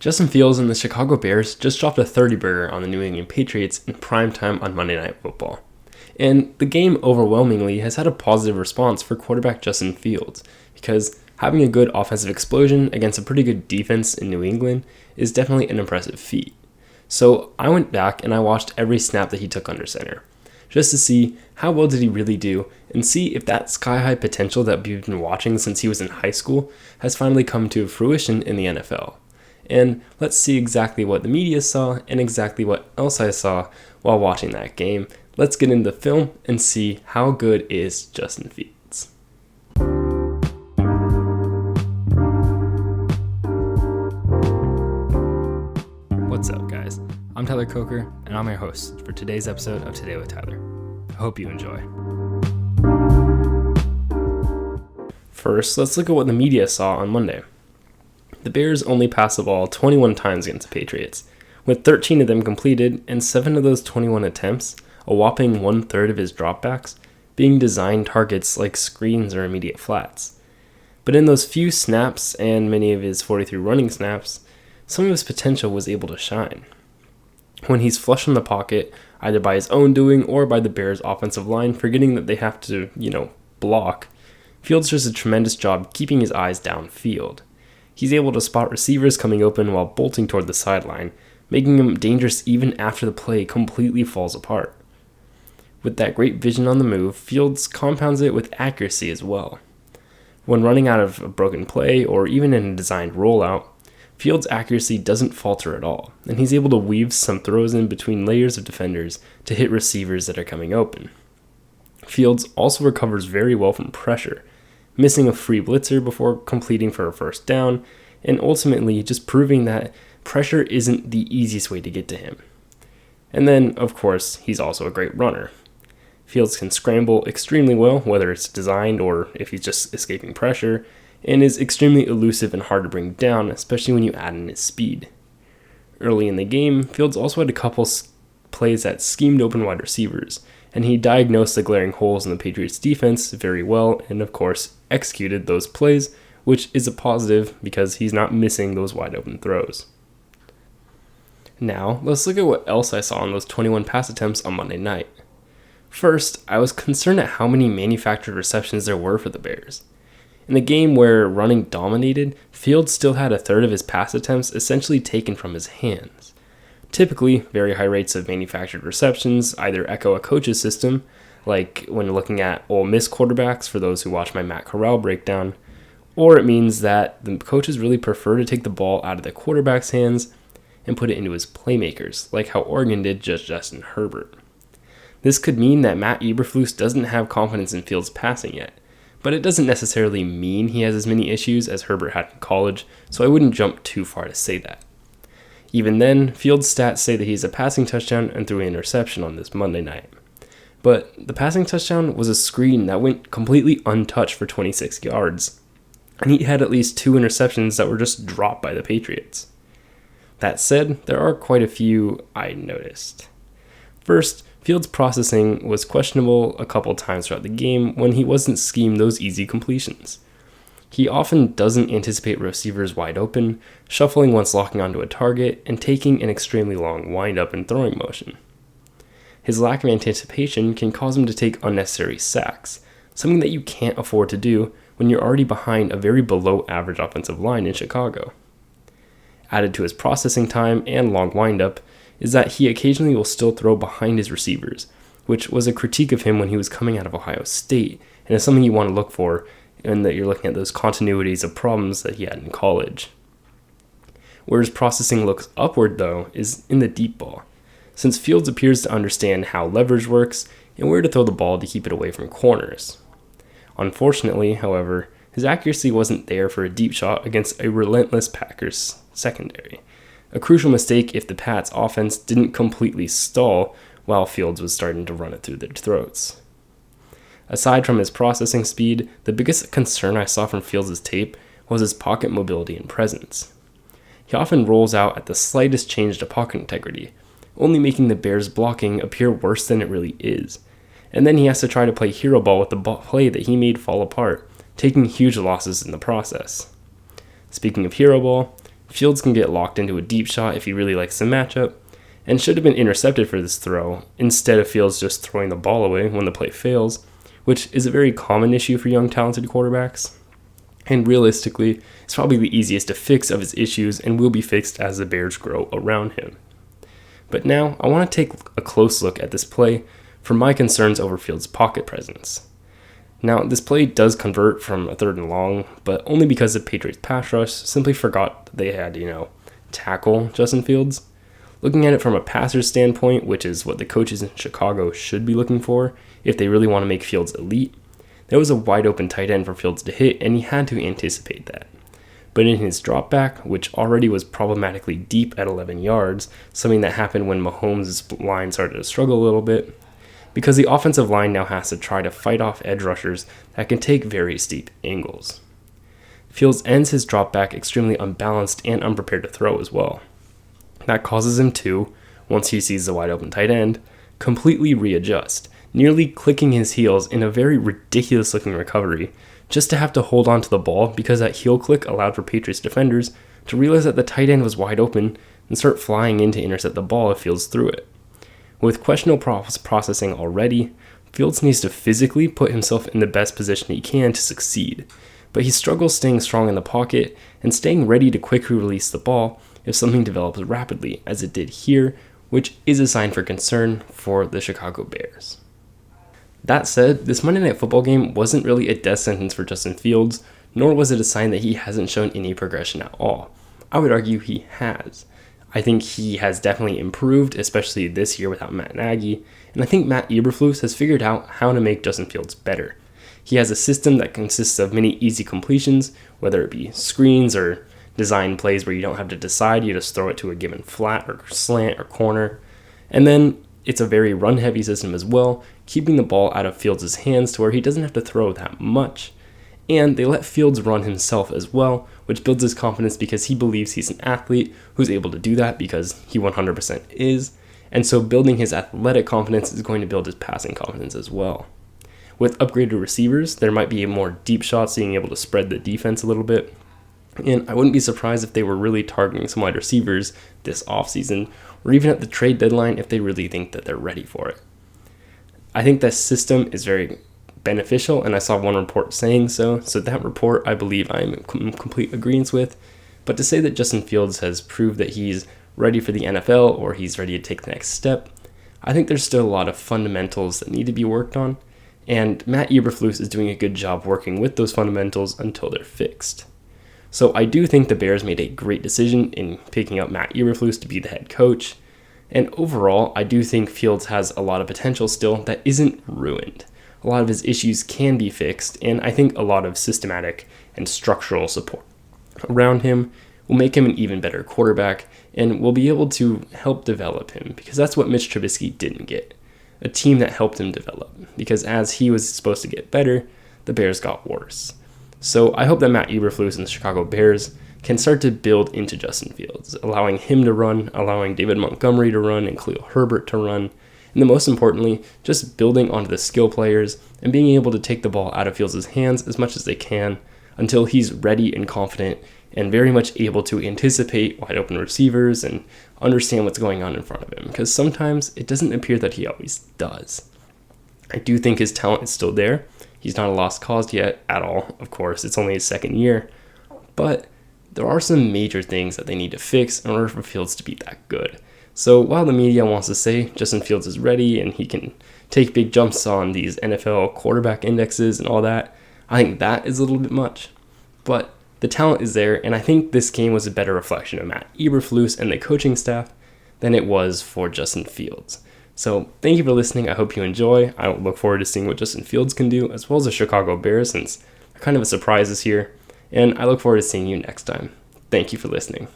Justin Fields and the Chicago Bears just dropped a 30-burger on the New England Patriots in primetime on Monday Night Football. And the game overwhelmingly has had a positive response for quarterback Justin Fields, because having a good offensive explosion against a pretty good defense in New England is definitely an impressive feat. So I went back and I watched every snap that he took under center, just to see how well did he really do and see if that sky-high potential that we've been watching since he was in high school has finally come to fruition in the NFL. And let's see exactly what the media saw and exactly what else I saw while watching that game. Let's get into the film and see how good is Justin Fields. What's up, guys? I'm Tyler Coker, and I'm your host for today's episode of Today with Tyler. I hope you enjoy. First, let's look at what the media saw on Monday. The Bears only passed the ball 21 times against the Patriots, with 13 of them completed, and 7 of those 21 attempts, a whopping 1/3 of his dropbacks, being designed targets like screens or immediate flats. But in those few snaps and many of his 43 running snaps, some of his potential was able to shine. When he's flush in the pocket, either by his own doing or by the Bears' offensive line forgetting that they have to, block, Fields does a tremendous job keeping his eyes downfield. He's able to spot receivers coming open while bolting toward the sideline, making him dangerous even after the play completely falls apart. With that great vision on the move, Fields compounds it with accuracy as well. When running out of a broken play or even in a designed rollout, Fields' accuracy doesn't falter at all, and he's able to weave some throws in between layers of defenders to hit receivers that are coming open. Fields also recovers very well from pressure, missing a free blitzer before completing for a first down, and ultimately just proving that pressure isn't the easiest way to get to him. And then, of course, he's also a great runner. Fields can scramble extremely well, whether it's designed or if he's just escaping pressure, and is extremely elusive and hard to bring down, especially when you add in his speed. Early in the game, Fields also had a couple plays that schemed open wide receivers, and he diagnosed the glaring holes in the Patriots' defense very well and, of course, executed those plays, which is a positive because he's not missing those wide open throws. Now, let's look at what else I saw in those 21 pass attempts on Monday night. First, I was concerned at how many manufactured receptions there were for the Bears. In the game where running dominated, Fields still had 1/3 of his pass attempts essentially taken from his hands. Typically, very high rates of manufactured receptions either echo a coach's system, like when looking at Ole Miss quarterbacks for those who watch my Matt Corral breakdown, or it means that the coaches really prefer to take the ball out of the quarterback's hands and put it into his playmakers, like how Oregon did just Justin Herbert. This could mean that Matt Eberflus doesn't have confidence in Fields' passing yet, but it doesn't necessarily mean he has as many issues as Herbert had in college, so I wouldn't jump too far to say that. Even then, Fields' stats say that he's a passing touchdown and threw an interception on this Monday night. But the passing touchdown was a screen that went completely untouched for 26 yards, and he had at least 2 interceptions that were just dropped by the Patriots. That said, there are quite a few I noticed. First, Fields' processing was questionable a couple times throughout the game when he wasn't schemed those easy completions. He often doesn't anticipate receivers wide open, shuffling once locking onto a target, and taking an extremely long wind-up and throwing motion. His lack of anticipation can cause him to take unnecessary sacks, something that you can't afford to do when you're already behind a very below-average offensive line in Chicago. Added to his processing time and long wind-up is that he occasionally will still throw behind his receivers, which was a critique of him when he was coming out of Ohio State, and is something you want to look for and that you're looking at those continuities of problems that he had in college. Where his processing looks upward, though, is in the deep ball, since Fields appears to understand how leverage works and where to throw the ball to keep it away from corners. Unfortunately, however, his accuracy wasn't there for a deep shot against a relentless Packers secondary, a crucial mistake if the Pats' offense didn't completely stall while Fields was starting to run it through their throats. Aside from his processing speed, the biggest concern I saw from Fields' tape was his pocket mobility and presence. He often rolls out at the slightest change to pocket integrity, only making the Bears' blocking appear worse than it really is, and then he has to try to play hero ball with the play that he made fall apart, taking huge losses in the process. Speaking of hero ball, Fields can get locked into a deep shot if he really likes the matchup, and should have been intercepted for this throw, instead of Fields just throwing the ball away when the play fails, which is a very common issue for young talented quarterbacks. And realistically, it's probably the easiest to fix of his issues and will be fixed as the Bears grow around him. But now, I want to take a close look at this play for my concerns over Fields' pocket presence. Now, this play does convert from a 3rd and long, but only because the Patriots pass rush simply forgot that they had, tackle Justin Fields. Looking at it from a passer's standpoint, which is what the coaches in Chicago should be looking for if they really want to make Fields elite, there was a wide open tight end for Fields to hit, and he had to anticipate that. But in his drop back, which already was problematically deep at 11 yards, something that happened when Mahomes' line started to struggle a little bit, because the offensive line now has to try to fight off edge rushers that can take very steep angles. Fields ends his drop back extremely unbalanced and unprepared to throw as well. That causes him to, once he sees the wide open tight end, completely readjust, nearly clicking his heels in a very ridiculous looking recovery, just to have to hold on to the ball because that heel click allowed for Patriots defenders to realize that the tight end was wide open and start flying in to intercept the ball if Fields threw it. With questionable processing already, Fields needs to physically put himself in the best position he can to succeed, but he struggles staying strong in the pocket and staying ready to quickly release the ball if something develops rapidly, as it did here, which is a sign for concern for the Chicago Bears. That said, this Monday Night Football game wasn't really a death sentence for Justin Fields, nor was it a sign that he hasn't shown any progression at all. I would argue he has. I think he has definitely improved, especially this year without Matt Nagy, and I think Matt Eberflus has figured out how to make Justin Fields better. He has a system that consists of many easy completions, whether it be screens or design plays where you don't have to decide, you just throw it to a given flat or slant or corner. And then it's a very run-heavy system as well, keeping the ball out of Fields' hands to where he doesn't have to throw that much. And they let Fields run himself as well, which builds his confidence because he believes he's an athlete who's able to do that because he 100% is. And so building his athletic confidence is going to build his passing confidence as well. With upgraded receivers, there might be more deep shots, being able to spread the defense a little bit. And I wouldn't be surprised if they were really targeting some wide receivers this offseason, or even at the trade deadline if they really think that they're ready for it. I think that system is very beneficial, and I saw one report saying so that report I believe I'm in complete agreement with. But to say that Justin Fields has proved that he's ready for the NFL or he's ready to take the next step, I think there's still a lot of fundamentals that need to be worked on, and Matt Eberflus is doing a good job working with those fundamentals until they're fixed. So I do think the Bears made a great decision in picking up Matt Eberflus to be the head coach, and overall I do think Fields has a lot of potential still that isn't ruined. A lot of his issues can be fixed, and I think a lot of systematic and structural support around him will make him an even better quarterback and will be able to help develop him, because that's what Mitch Trubisky didn't get. A team that helped him develop, because as he was supposed to get better, the Bears got worse. So I hope that Matt Eberflus and the Chicago Bears can start to build into Justin Fields, allowing him to run, allowing David Montgomery to run, and Khalil Herbert to run, and then most importantly, just building onto the skill players and being able to take the ball out of Fields' hands as much as they can until he's ready and confident and very much able to anticipate wide open receivers and understand what's going on in front of him, because sometimes it doesn't appear that he always does. I do think his talent is still there. He's not a lost cause yet at all, of course. It's only his second year. But there are some major things that they need to fix in order for Fields to be that good. So while the media wants to say Justin Fields is ready and he can take big jumps on these NFL quarterback indexes and all that, I think that is a little bit much. But the talent is there, and I think this game was a better reflection of Matt Eberflus and the coaching staff than it was for Justin Fields. So thank you for listening. I hope you enjoy. I look forward to seeing what Justin Fields can do, as well as the Chicago Bears, since they're kind of a surprise this year. And I look forward to seeing you next time. Thank you for listening.